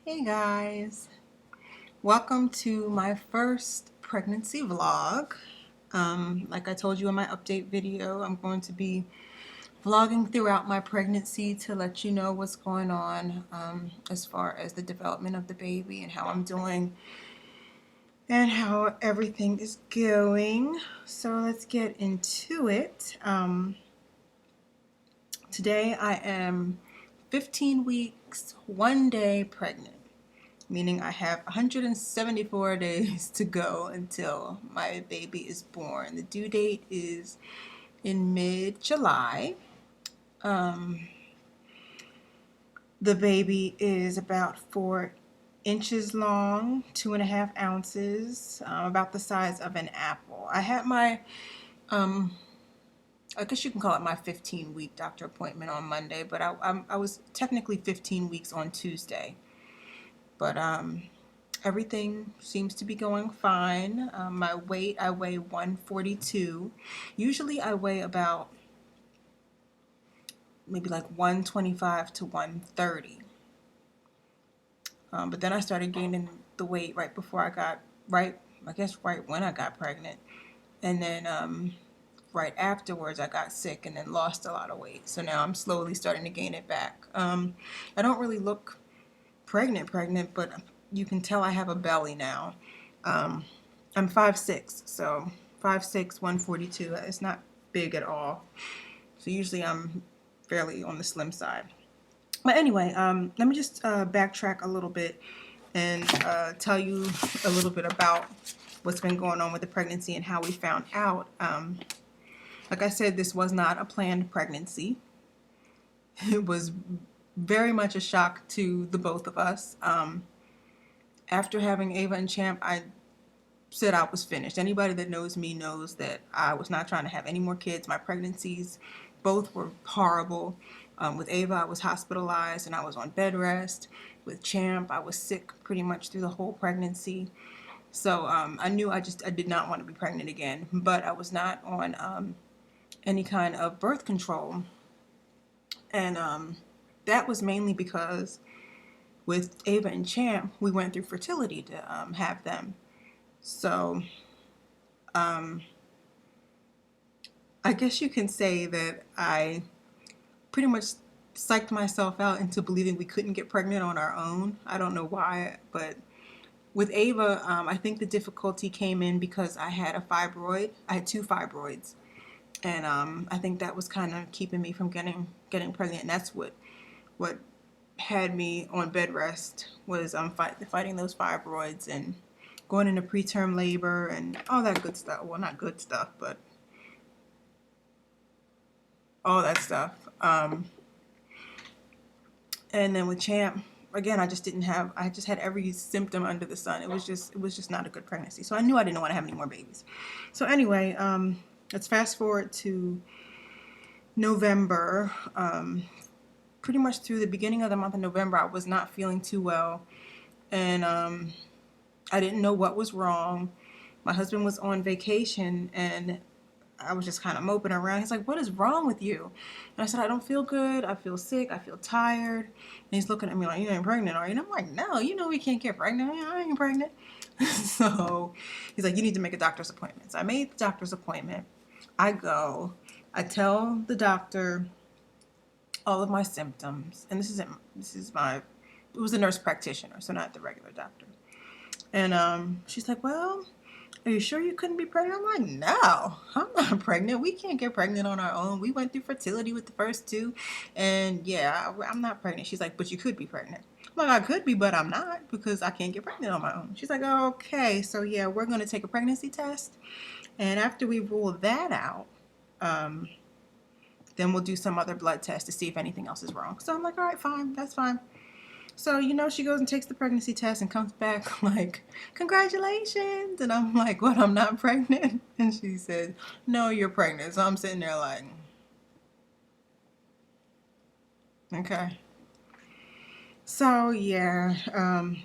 Hey guys, welcome to my first pregnancy vlog. Like I told you in my update video, I'm going to be vlogging throughout my pregnancy to let you know what's going on as far as the development of the baby and how I'm doing and how everything is going. So let's get into it. Today I am 15 weeks, 1 day pregnant, meaning I have 174 days to go until my baby is born. The due date is in mid-July. The baby is about 4 inches long, 2.5 ounces, about the size of an apple. I had my, I guess you can call it my 15-week doctor appointment on Monday, but I was technically 15 weeks on Tuesday. But everything seems to be going fine. My weight, I weigh 142. Usually I weigh about maybe like 125 to 130. But then I started gaining the weight right before I got, I guess right when I got pregnant. And then right afterwards I got sick and then lost a lot of weight. So now I'm slowly starting to gain it back. I don't really look pregnant, but you can tell I have a belly now. I'm 5'6", so 5'6", 142. It's not big at all. So usually I'm fairly on the slim side. But anyway, let me just backtrack a little bit and tell you a little bit about what's been going on with the pregnancy and how we found out. Like I said, this was not a planned pregnancy. It was very much a shock to the both of us. After having Ava and Champ, I said I was finished. Anybody that knows me knows that I was not trying to have any more kids. My pregnancies both were horrible. With Ava, I was hospitalized and I was on bed rest. With Champ, I was sick pretty much through the whole pregnancy. So I knew I did not want to be pregnant again, but I was not on any kind of birth control. And that was mainly because with Ava and Champ, we went through fertility to have them. So I guess you can say that I pretty much psyched myself out into believing we couldn't get pregnant on our own. I don't know why, but with Ava, I think the difficulty came in because I had a fibroid. I had 2 fibroids, and I think that was kind of keeping me from getting pregnant. And that's what had me on bed rest was fighting those fibroids and going into preterm labor and all that good stuff. Well, not good stuff, but all that stuff. And then with Champ, again, I just had every symptom under the sun. It was just not a good pregnancy. So I knew I didn't want to have any more babies. So anyway, let's fast forward to November. Pretty much through the beginning of the month of November, I was not feeling too well. And I didn't know what was wrong. My husband was on vacation and I was just kind of moping around. He's like, "What is wrong with you?" And I said, "I don't feel good. I feel sick. I feel tired." And he's looking at me like, "You ain't pregnant, are you?" And I'm like, "No, you know we can't get pregnant. I ain't pregnant." So he's like, "You need to make a doctor's appointment." So I made the doctor's appointment. I go. I tell the doctor all of my symptoms. And it was a nurse practitioner, so not the regular doctor. And she's like, "Well, are you sure you couldn't be pregnant?" I'm like, "No, I'm not pregnant. We can't get pregnant on our own. We went through fertility with the first two. And yeah, I'm not pregnant." She's like, "But you could be pregnant." I'm like, "I could be, but I'm not because I can't get pregnant on my own." She's like, "Okay, so yeah, we're going to take a pregnancy test. And after we rule that out, then we'll do some other blood test to see if anything else is wrong." So I'm like, "All right, fine. That's fine." So, she goes and takes the pregnancy test and comes back like, "Congratulations." And I'm like, "What, I'm not pregnant?" And she said, "No, you're pregnant." So I'm sitting there like, okay. So, yeah.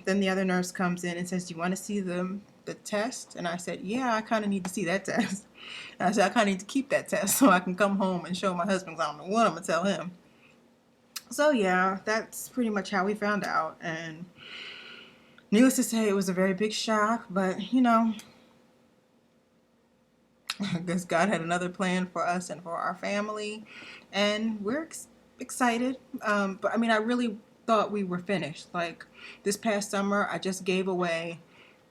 Then the other nurse comes in and says, "Do you want to see the test?" And I said, "Yeah, I kind of need to see that test." And I said, "I kind of need to keep that test so I can come home and show my husband, 'cause I don't know what I'm going to tell him." So yeah, that's pretty much how we found out. And needless to say, it was a very big shock. But I guess God had another plan for us and for our family, and we're excited. But I mean, I really thought we were finished. Like this past summer, I just gave away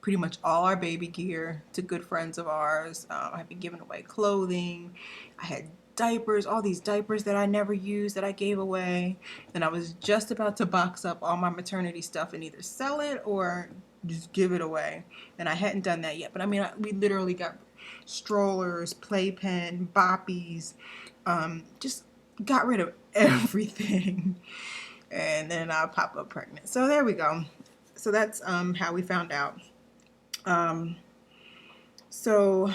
pretty much all our baby gear to good friends of ours. I've been giving away clothing. I had diapers, all these diapers that I never used that I gave away. And I was just about to box up all my maternity stuff and either sell it or just give it away. And I hadn't done that yet. But I mean, we literally got strollers, playpen, boppies, just got rid of everything. And then I pop up pregnant. So there we go. So that's how we found out. Um, so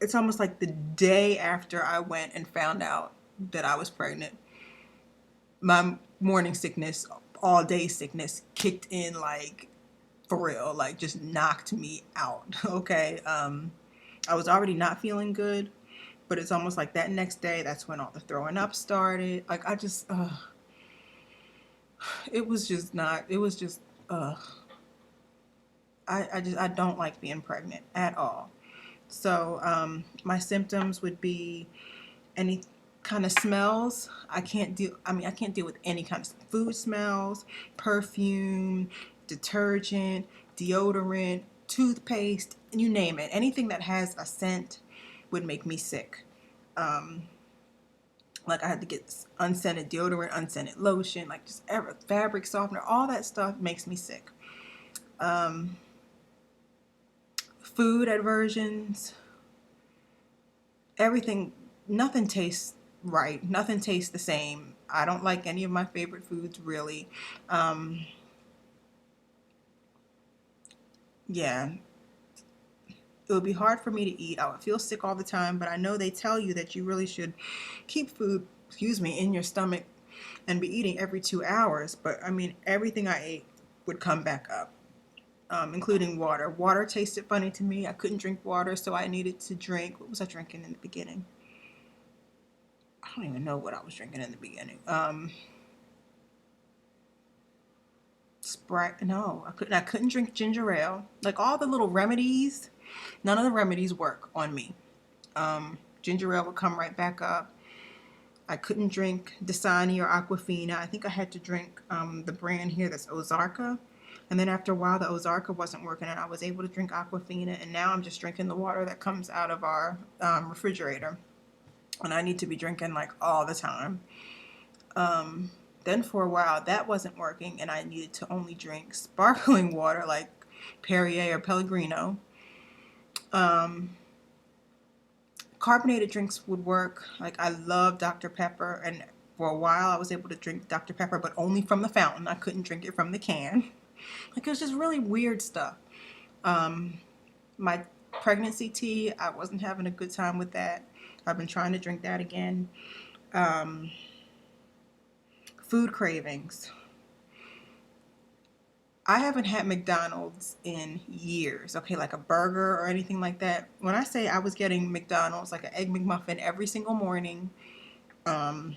it's almost like the day after I went and found out that I was pregnant, my morning sickness, all day sickness kicked in, like for real, like just knocked me out. Okay. I was already not feeling good, but it's almost like that next day, that's when all the throwing up started. Like I just, it was just not, it was just, I don't like being pregnant at all. So my symptoms would be any kind of smells. I can't deal with any kind of food smells, perfume, detergent, deodorant, toothpaste, you name it. Anything that has a scent would make me sick. Um, like I had to get unscented deodorant, unscented lotion, like just fabric softener, all that stuff makes me sick. Um, Food aversions, everything, nothing tastes right. Nothing tastes the same. I don't like any of my favorite foods really. Um, yeah, it would be hard for me to eat. I would feel sick all the time, but I know they tell you that you really should keep food, in your stomach and be eating every 2 hours. But I mean, everything I ate would come back up, including water. Water tasted funny to me. I couldn't drink water, so I needed to drink. What was I drinking in the beginning? I don't even know what I was drinking in the beginning. Sprite. No, I couldn't. I couldn't drink ginger ale. Like all the little remedies, none of the remedies work on me. Ginger ale would come right back up. I couldn't drink Dasani or Aquafina. I think I had to drink the brand here that's Ozarka. And then after a while, the Ozarka wasn't working, and I was able to drink Aquafina. And now I'm just drinking the water that comes out of our refrigerator, and I need to be drinking like all the time. Um, then for a while, that wasn't working, and I needed to only drink sparkling water like Perrier or Pellegrino. Um, Carbonated drinks would work. Like I love Dr. Pepper, and for a while I was able to drink Dr. Pepper, but only from the fountain. I couldn't drink it from the can. Like it was just really weird stuff. Um, my pregnancy tea, I wasn't having a good time with that. I've been trying to drink that again. Um, Food cravings. I haven't had McDonald's in years, okay, like a burger or anything like that. When I say I was getting McDonald's, like an Egg McMuffin every single morning, um,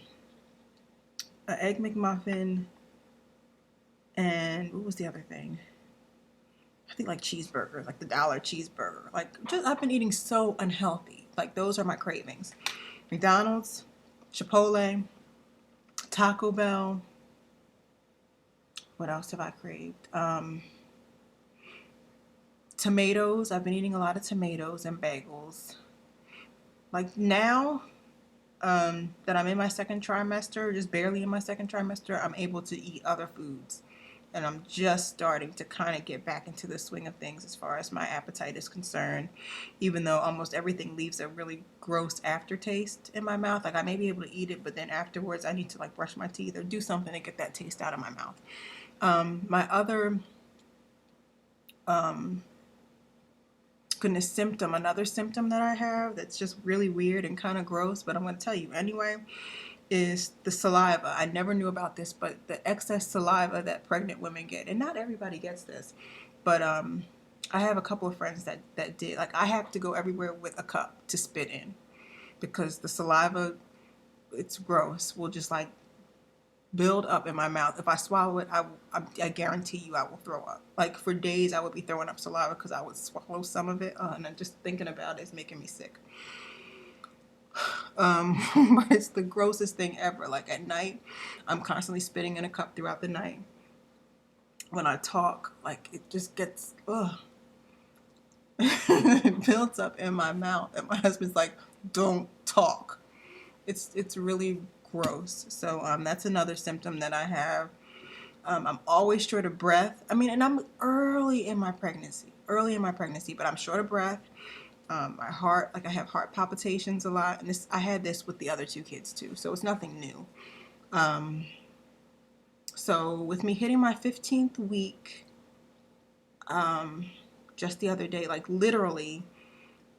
an Egg McMuffin, and what was the other thing? I think like cheeseburgers, like the dollar cheeseburger. Like, just I've been eating so unhealthy. Like, those are my cravings. McDonald's, Chipotle, Taco Bell. What else have I craved? Tomatoes. I've been eating a lot of tomatoes and bagels. Like now, that I'm in my second trimester, just barely in my second trimester, I'm able to eat other foods. And I'm just starting to kind of get back into the swing of things as far as my appetite is concerned, even though almost everything leaves a really gross aftertaste in my mouth. Like I may be able to eat it, but then afterwards I need to like brush my teeth or do something to get that taste out of my mouth. My other um, goodness, another symptom that I have that's just really weird and kind of gross, but I'm going to tell you anyway, is the saliva. I never knew about this, but the excess saliva that pregnant women get, and not everybody gets this, but I have a couple of friends that did. Like I have to go everywhere with a cup to spit in because the saliva, it's gross, will just like build up in my mouth. If I swallow it, I guarantee you I will throw up. Like for days, I would be throwing up saliva because I would swallow some of it, and then just thinking about it is making me sick. But it's the grossest thing ever. Like at night, I'm constantly spitting in a cup throughout the night. When I talk, like it just gets, ugh. It builds up in my mouth, and my husband's like, "Don't talk." It's really gross. So that's another symptom that I have. I'm always short of breath. I mean, and I'm early in my pregnancy, but I'm short of breath. My heart, like I have heart palpitations a lot, and I had this with the other two kids too, so it's nothing new. So with me hitting my 15th week, just the other day, like literally,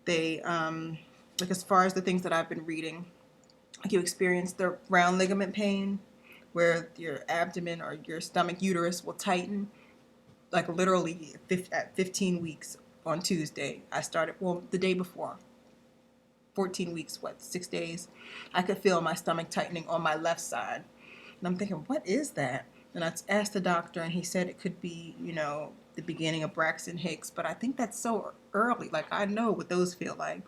they, like as far as the things that I've been reading, like you experience the round ligament pain, where your abdomen or your stomach uterus will tighten. Like literally at 15 weeks on Tuesday, I started, well, the day before, 14 weeks, 6 days, I could feel my stomach tightening on my left side. And I'm thinking, what is that? And I asked the doctor, and he said it could be, the beginning of Braxton Hicks. But I think that's so early. Like, I know what those feel like.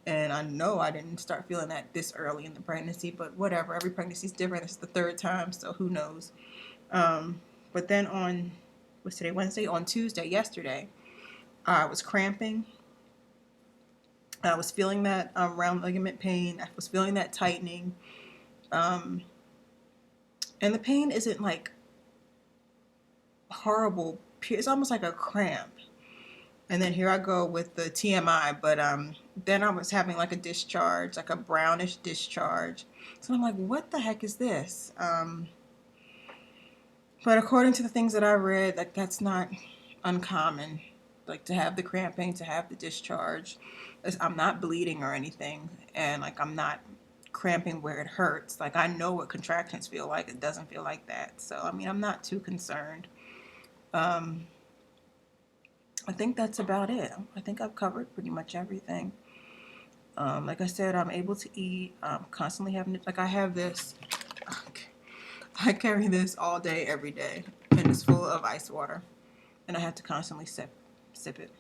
And I know I didn't start feeling that this early in the pregnancy, but whatever. Every pregnancy is different. This is the third time, so who knows? But then what's today, Wednesday? On Tuesday, yesterday, I was cramping. I was feeling that round ligament pain. I was feeling that tightening. And the pain isn't like horrible. It's almost like a cramp. And then here I go with the TMI. But then I was having like a discharge, like a brownish discharge. So I'm like, what the heck is this? But according to the things that I read, like that's not uncommon. Like to have the cramping, to have the discharge. I'm not bleeding or anything. And like I'm not cramping where it hurts. Like I know what contractions feel like. It doesn't feel like that. So I mean, I'm not too concerned. I think that's about it. I think I've covered pretty much everything. Like I said, I'm able to eat. I'm constantly having, like I have this. I carry this all day, every day, and it's full of ice water, and I have to constantly sip it.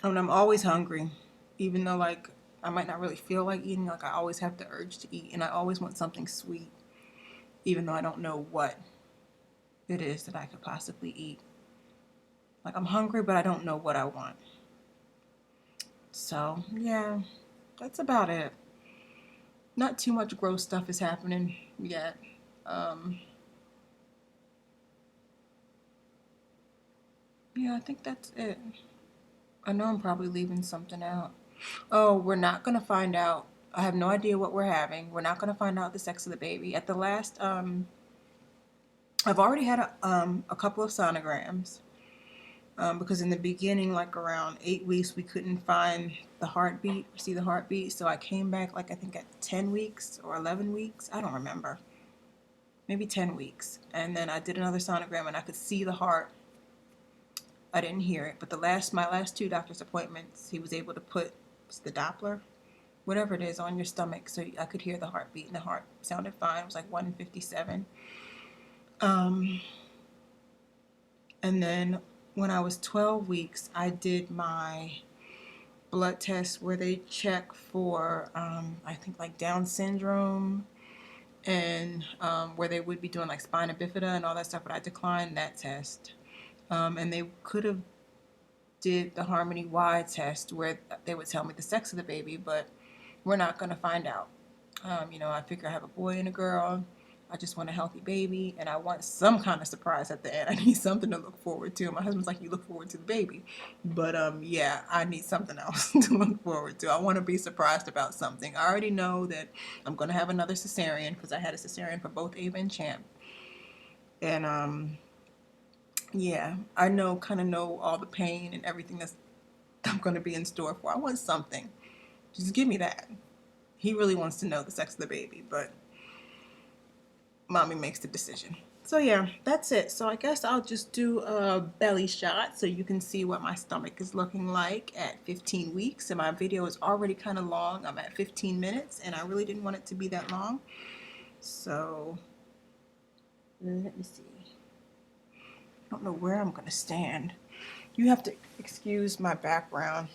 I mean, I'm always hungry, even though like I might not really feel like eating. Like I always have the urge to eat, and I always want something sweet, even though I don't know what it is that I could possibly eat. Like I'm hungry, but I don't know what I want. So yeah, that's about it. Not too much gross stuff is happening yet. Um, yeah, I think that's it. I know I'm probably leaving something out. Oh, we're not gonna find out. I have no idea what we're having. We're not gonna find out the sex of the baby. At the last, I've already had a couple of sonograms. Because in the beginning, like around 8 weeks, we couldn't find the heartbeat, see the heartbeat. So I came back, like I think at 10 weeks or 11 weeks. I don't remember. Maybe 10 weeks. And then I did another sonogram, and I could see the heart. I didn't hear it. But my last two doctor's appointments, he was able to put the Doppler, whatever it is, on your stomach. So I could hear the heartbeat, and the heart sounded fine. It was like 157. And then when I was 12 weeks, I did my blood test where they check for, I think, like Down syndrome, and where they would be doing like spina bifida and all that stuff, but I declined that test. And they could have did the Harmony Y test where they would tell me the sex of the baby, but we're not going to find out. I figure I have a boy and a girl. I just want a healthy baby, and I want some kind of surprise at the end. I need something to look forward to. My husband's like, you look forward to the baby. But yeah, I need something else to look forward to. I want to be surprised about something. I already know that I'm going to have another cesarean because I had a cesarean for both Ava and Champ. And yeah, I kind of know all the pain and everything that's I'm going to be in store for. I want something. Just give me that. He really wants to know the sex of the baby, but mommy makes the decision. So yeah, that's it. So I guess I'll just do a belly shot so you can see what my stomach is looking like at 15 weeks. And my video is already kind of long. I'm at 15 minutes, and I really didn't want it to be that long. So Let me see. I don't know where I'm gonna stand. You have to excuse my background.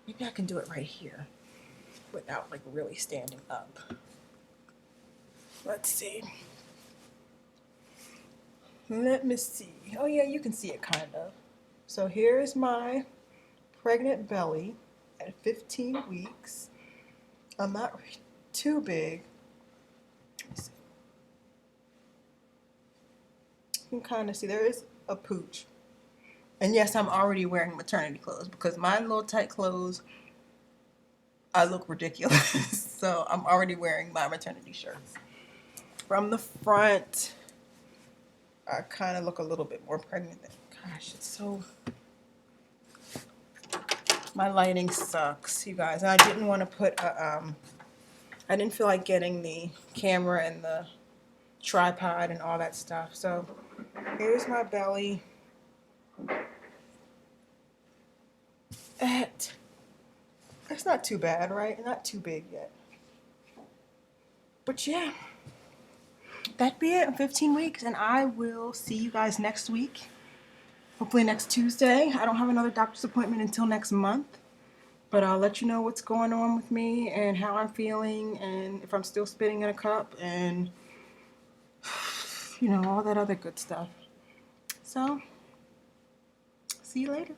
Maybe I can do it right here without like really standing up. Let's see. Let me see. Oh yeah, you can see it kind of. So here's my pregnant belly at 15 weeks. I'm not too big. Let me see. You can kind of see there is a pooch. And yes, I'm already wearing maternity clothes because my little tight clothes, I look ridiculous. So I'm already wearing my maternity shirts. From the front, I kind of look a little bit more pregnant. Gosh, it's so... My lighting sucks, you guys. And I didn't want to put a, I didn't feel like getting the camera and the tripod and all that stuff. So here's my belly. It's not too bad, right? Not too big yet. But yeah, that'd be it in 15 weeks. And I will see you guys next week. Hopefully next Tuesday. I don't have another doctor's appointment until next month. But I'll let you know what's going on with me and how I'm feeling and if I'm still spitting in a cup and, you know, all that other good stuff. So, see you later.